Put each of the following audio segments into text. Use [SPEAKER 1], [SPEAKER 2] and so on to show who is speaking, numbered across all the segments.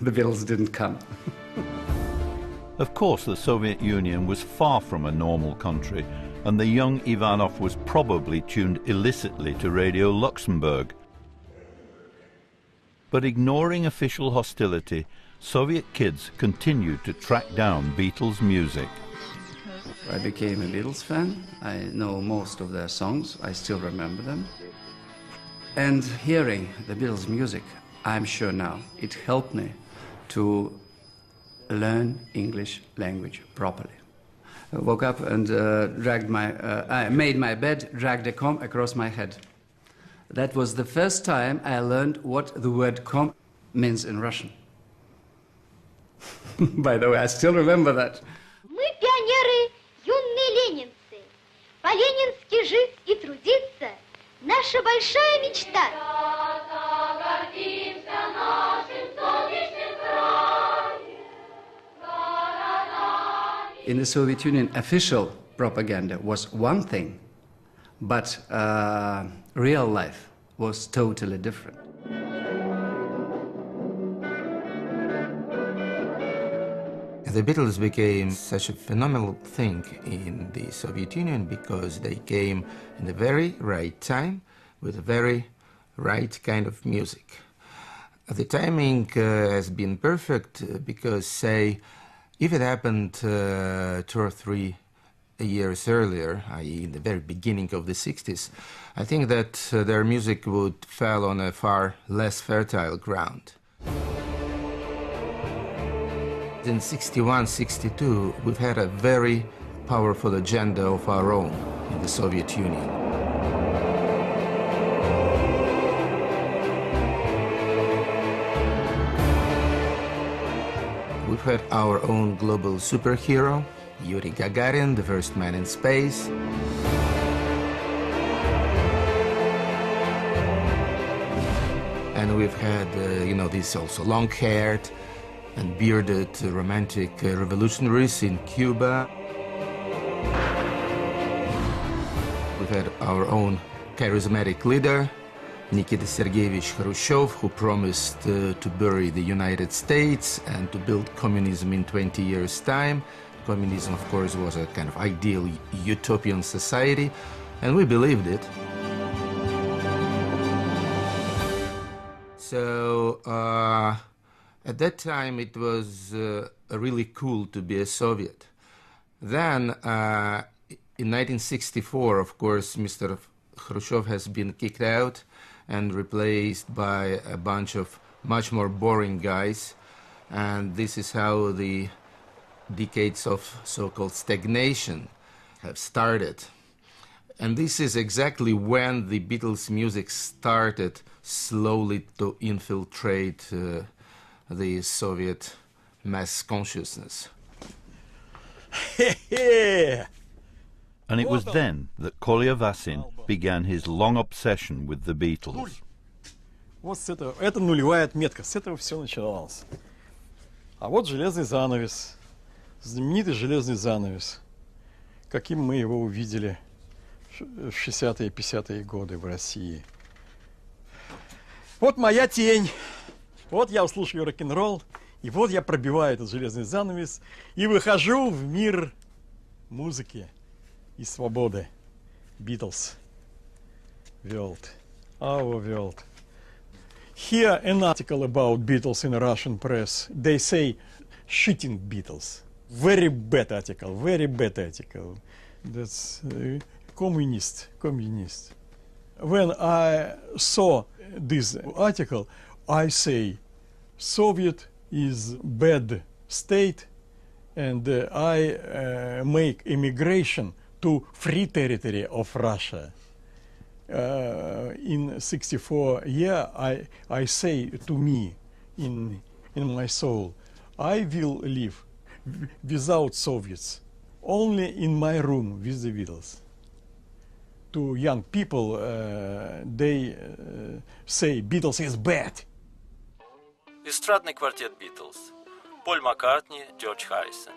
[SPEAKER 1] the Beatles didn't come.
[SPEAKER 2] Of course, the Soviet Union was far from a normal country, and the young Ivanov was probably tuned illicitly to Radio Luxembourg. But ignoring official hostility, Soviet kids continued to track down Beatles music.
[SPEAKER 1] I became a Beatles fan. I know most of their songs. I still remember them. And hearing the Beatles music, I'm sure now, it helped me to learn English language properly. I woke up and I made my bed, dragged a comb across my head. That was the first time I learned what the word comb means in Russian. By the way, I still remember that.
[SPEAKER 3] Мы пионеры, юные ленинцы. По-ленински жить и трудиться – наша большая мечта.
[SPEAKER 1] In the Soviet Union, official propaganda was one thing, but real life was totally different.
[SPEAKER 4] The Beatles became such a phenomenal thing in the Soviet Union because they came in the very right time with the very right kind of music. The timing has been perfect because, say, if it happened 2 or 3 years earlier, i.e. in the very beginning of the 60s, I think that their music would fall on a far less fertile ground. In 61, 62, we've had a very powerful agenda of our own in the Soviet Union. We've had our own global superhero, Yuri Gagarin, the first man in space. And we've had, these also long-haired and bearded romantic revolutionaries in Cuba. We've had our own charismatic leader, Nikita Sergeyevich Khrushchev, who promised to bury the United States and to build communism in 20 years' time. Communism, of course, was a kind of ideal utopian society, and we believed it. So, at that time, it was really cool to be a Soviet. Then, in 1964, of course, Mr. Khrushchev has been kicked out and replaced by a bunch of much more boring guys. And this is how the decades of so-called stagnation have started. And this is exactly when the Beatles' music started slowly to infiltrate the Soviet mass consciousness.
[SPEAKER 2] And it was then that Kolya Vasin began his long obsession with the Beatles.
[SPEAKER 5] Вот с этого, это нулевая отметка, с этого все начиналось. А вот железный занавес, знаменитый железный занавес, каким мы его увидели в 60-е и 50-е годы в России. Вот моя тень. Вот я слушаю рок-н-ролл, и вот я пробиваю этот железный занавес и выхожу в мир музыки и свободы. Beatles. World. Our world. Here an article about Beatles in Russian press. They say shitting Beatles. Very bad article, very bad article. That's communist. When I saw this article, I say Soviet is bad state, and I make immigration to free territory of Russia. In 64 year, I say to me in my soul, I will live without Soviets, only in my room with the Beatles. To young people, they say Beatles is bad.
[SPEAKER 6] Эстрадный квартет Beatles. Поль Маккартни, Джордж Харрисон.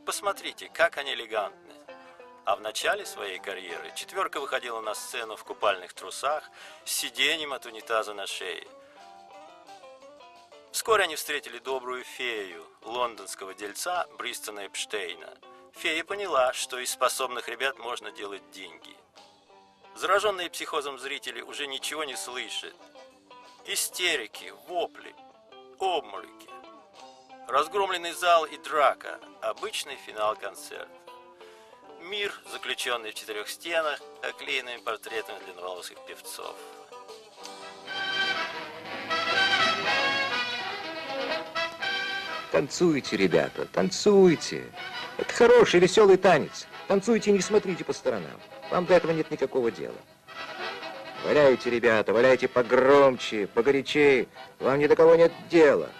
[SPEAKER 6] Посмотрите, как они элегантны. А в начале своей карьеры четверка выходила на сцену в купальных трусах с сиденьем от унитаза на шее. Вскоре они встретили добрую фею, лондонского дельца Бристона Эпштейна. Фея поняла, что из способных ребят можно делать деньги. Зараженные психозом зрители уже ничего не слышат. Истерики, вопли, обмороки. Разгромленный зал и драка – обычный финал концерта. Мир, заключенный в 4 стенах, оклеенными портретами длинноволосых певцов.
[SPEAKER 7] Танцуйте, ребята, танцуйте. Это хороший, веселый танец. Танцуйте, не смотрите по сторонам. Вам до этого нет никакого дела. Валяйте, ребята, валяйте погромче, погорячее. Вам ни до кого нет дела.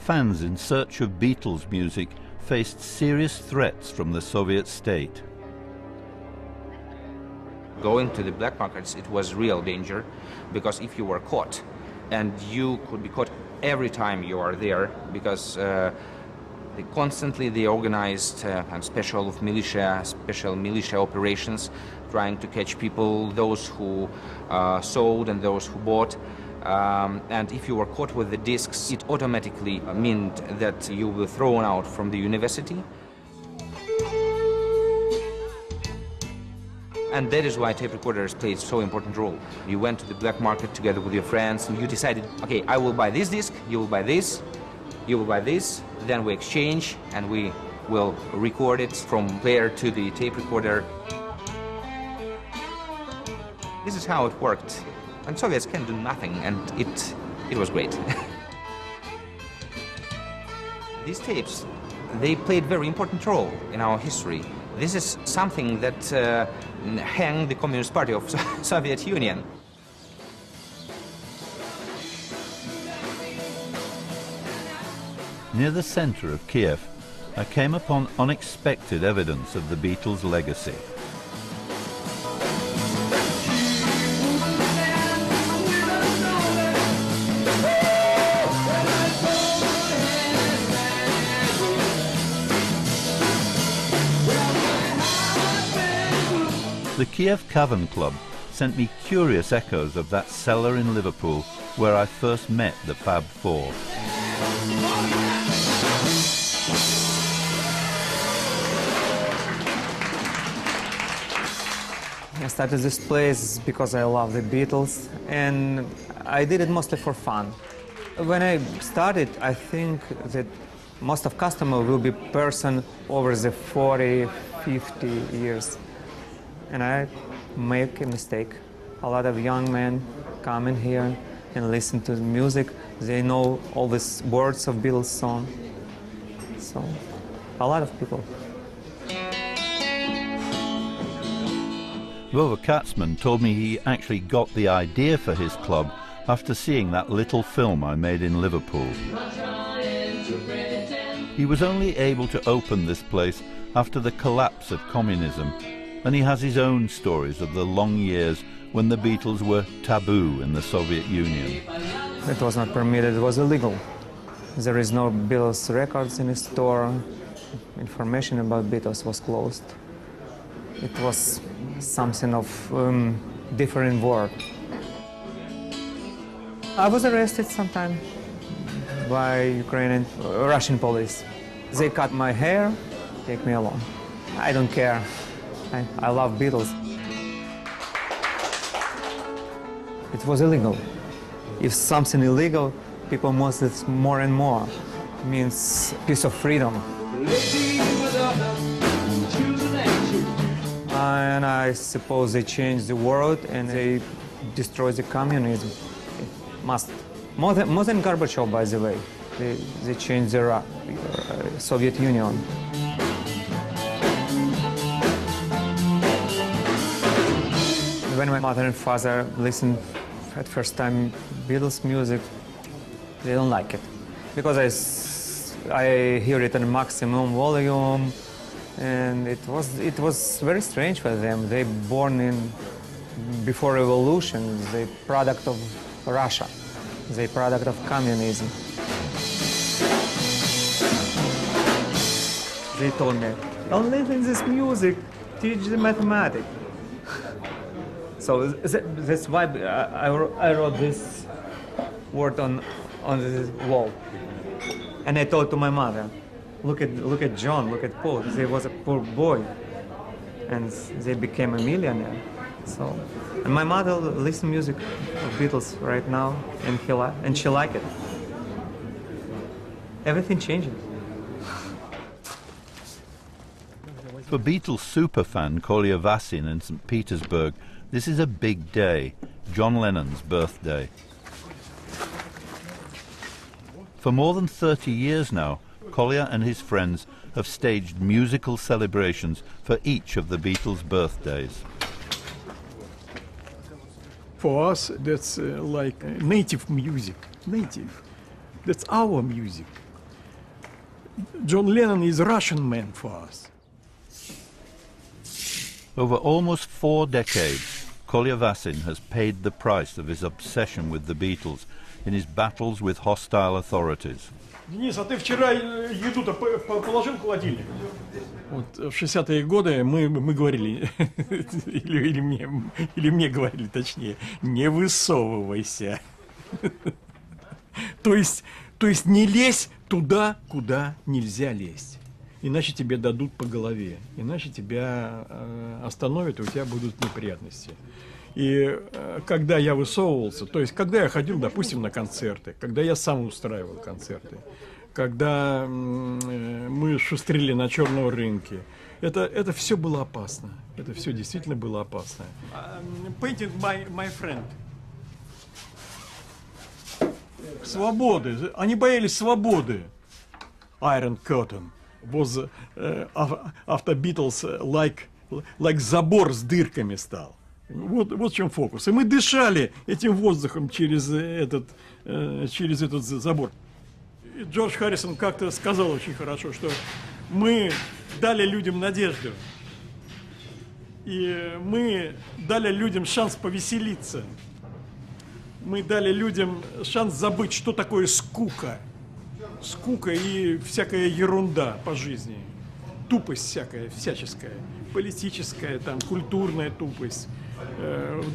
[SPEAKER 2] Fans in search of Beatles music faced serious threats from the Soviet state.
[SPEAKER 8] Going to the black markets, it was real danger, because if you were caught, and you could be caught every time you are there, because they organized special militia operations, trying to catch people, those who sold and those who bought. And if you were caught with the discs, it automatically meant that you were thrown out from the university. And that is why tape recorders played so important role. You went to the black market together with your friends and you decided, okay, I will buy this disc, you will buy this, you will buy this, then we exchange and we will record it from player to the tape recorder. This is how it worked. And Soviets can do nothing, and it was great. These tapes, they played very important role in our history. This is something that hanged the Communist Party of Soviet Union.
[SPEAKER 2] Near the center of Kiev, I came upon unexpected evidence of the Beatles' legacy. The Kiev Cavern Club sent me curious echoes of that cellar in Liverpool where I first met the Fab Four.
[SPEAKER 9] I started this place because I love the Beatles, and I did it mostly for fun. When I started, I think that most of customer will be person over the 40, 50 years. And I make a mistake. A lot of young men come in here and listen to the music. They know all these words of Beatles song. So, a lot of people.
[SPEAKER 2] Vova Katzman told me he actually got the idea for his club after seeing that little film I made in Liverpool. He was only able to open this place after the collapse of communism, and he has his own stories of the long years when the Beatles were taboo in the Soviet Union.
[SPEAKER 9] It was not permitted, it was illegal. There is no Beatles records in the store. Information about Beatles was closed. It was something of different world. I was arrested sometime by Ukrainian, Russian police. They cut my hair, take me along. I don't care. I love Beatles. It was illegal. If something illegal, people must it more and more. It means piece of freedom. And I suppose they changed the world and they destroyed the communism. It must. More than Gorbachev, by the way. They changed the Soviet Union. When my mother and father listened at first time Beatles music, they don't like it. Because I hear it in maximum volume, and it was very strange for them. They born in before revolution, the product of Russia, the product of communism. They told me, don't listen to this music, teach the mathematics. So that's why I wrote this word on the wall. And I told to my mother, look at John, look at Paul. They was a poor boy, and they became a millionaire. So, and my mother listens music of Beatles right now, and she like it. Everything changes.
[SPEAKER 2] For Beatles superfan Kolya Vassin in St. Petersburg, this is a big day, John Lennon's birthday. For more than 30 years now, Kolya and his friends have staged musical celebrations for each of the Beatles' birthdays.
[SPEAKER 5] For us, that's like native music. Native. That's our music. John Lennon is a Russian man for us.
[SPEAKER 2] Over almost 4 decades, Kolya Vassin has paid the price of his obsession with the Beatles in his battles with hostile authorities.
[SPEAKER 5] Денис, а ты вчера еду-то положил в холодильник? Вот в 60-е годы мы говорили, или мне говорили точнее, не высовывайся. То есть не лезь туда, куда нельзя лезть. Иначе тебе дадут по голове, иначе тебя остановят, и у тебя будут неприятности. И когда я высовывался, то есть когда я ходил, допустим, на концерты, когда я сам устраивал концерты, когда мы шустрили на черном рынке, это все было опасно. Это все действительно было опасно. Painted my friend. Свободы. Они боялись свободы. Iron Curtain was after Beatles like забор с дырками стал. Вот в чем фокус. И мы дышали этим воздухом через этот забор. И Джордж Харрисон как-то сказал очень хорошо, что мы дали людям надежду. И мы дали людям шанс повеселиться. Мы дали людям шанс забыть, что такое скука. Скука и всякая ерунда по жизни. Тупость всякая, всяческая. Политическая, там, культурная тупость,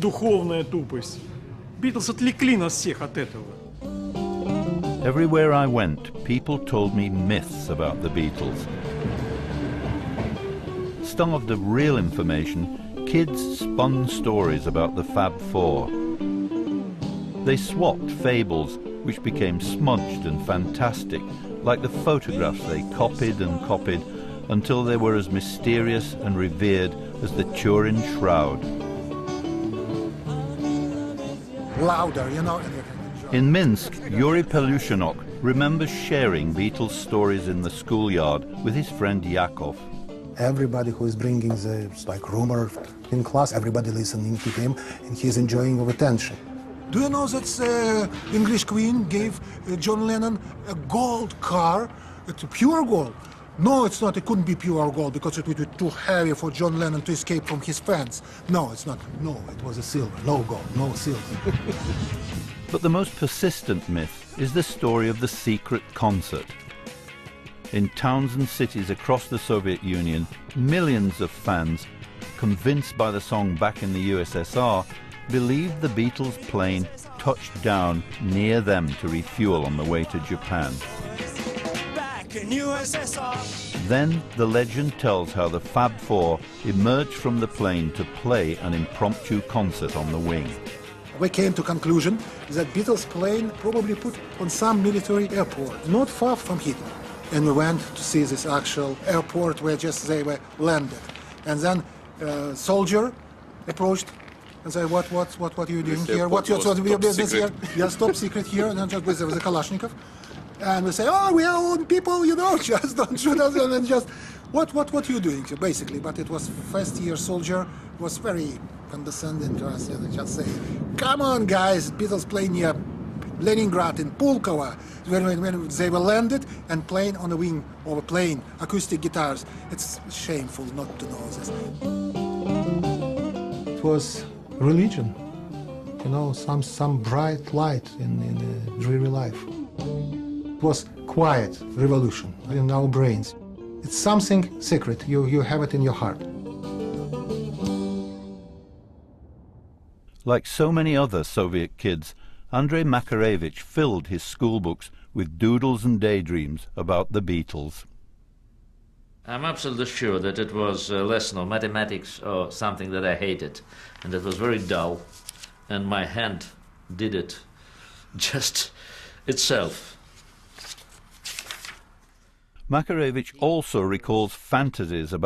[SPEAKER 5] духовная тупость. Битлз отвлекли нас всех от этого.
[SPEAKER 2] Everywhere I went, people told me myths about the Beatles. Starved of real information, kids spun stories about the Fab Four. They swapped fables, which became smudged and fantastic, like the photographs they copied and copied, until they were as mysterious and revered as the Turin Shroud.
[SPEAKER 10] Louder, you know.
[SPEAKER 2] In Minsk, Yuri Pelushinok remembers sharing Beatles stories in the schoolyard with his friend Yakov.
[SPEAKER 10] Everybody who is bringing the rumor in class, everybody listening to him, and he's enjoying of attention. Do you know that English Queen gave John Lennon a gold car? It's pure gold. No, it's not. It couldn't be pure gold because it would be too heavy for John Lennon to escape from his fans. No, it's not. No, it was a silver. No gold, no silver.
[SPEAKER 2] But the most persistent myth is the story of the secret concert. In towns and cities across the Soviet Union, millions of fans, convinced by the song Back in the USSR, believed the Beatles' plane touched down near them to refuel on the way to Japan. Then the legend tells how the Fab Four emerged from the plane to play an impromptu concert on the wing.
[SPEAKER 10] We came to conclusion that Beatles' plane probably put on some military airport, not far from Hitler. And we went to see this actual airport where just they were landed. And then a soldier approached and said, what are you doing here? What's your business here? Yes, top secret here. And then just with the Kalashnikov. And we say, oh, we are own people, you know, just don't shoot us. And then just, what are you doing, basically? But it was first-year soldier, was very condescending to us, and just say, come on, guys, Beatles playing near Leningrad in Pulkovo, when they were landed and playing on a wing of a plane, acoustic guitars. It's shameful not to know this. It was religion, you know, some bright light in a dreary life. It was quiet revolution in our brains. It's something secret, you have it in your heart.
[SPEAKER 2] Like so many other Soviet kids, Andrei Makarevich filled his schoolbooks with doodles and daydreams about the Beatles.
[SPEAKER 11] I'm absolutely sure that it was a lesson of mathematics or something that I hated, and it was very dull, and my hand did it just itself.
[SPEAKER 2] Makarevich also recalls fantasies about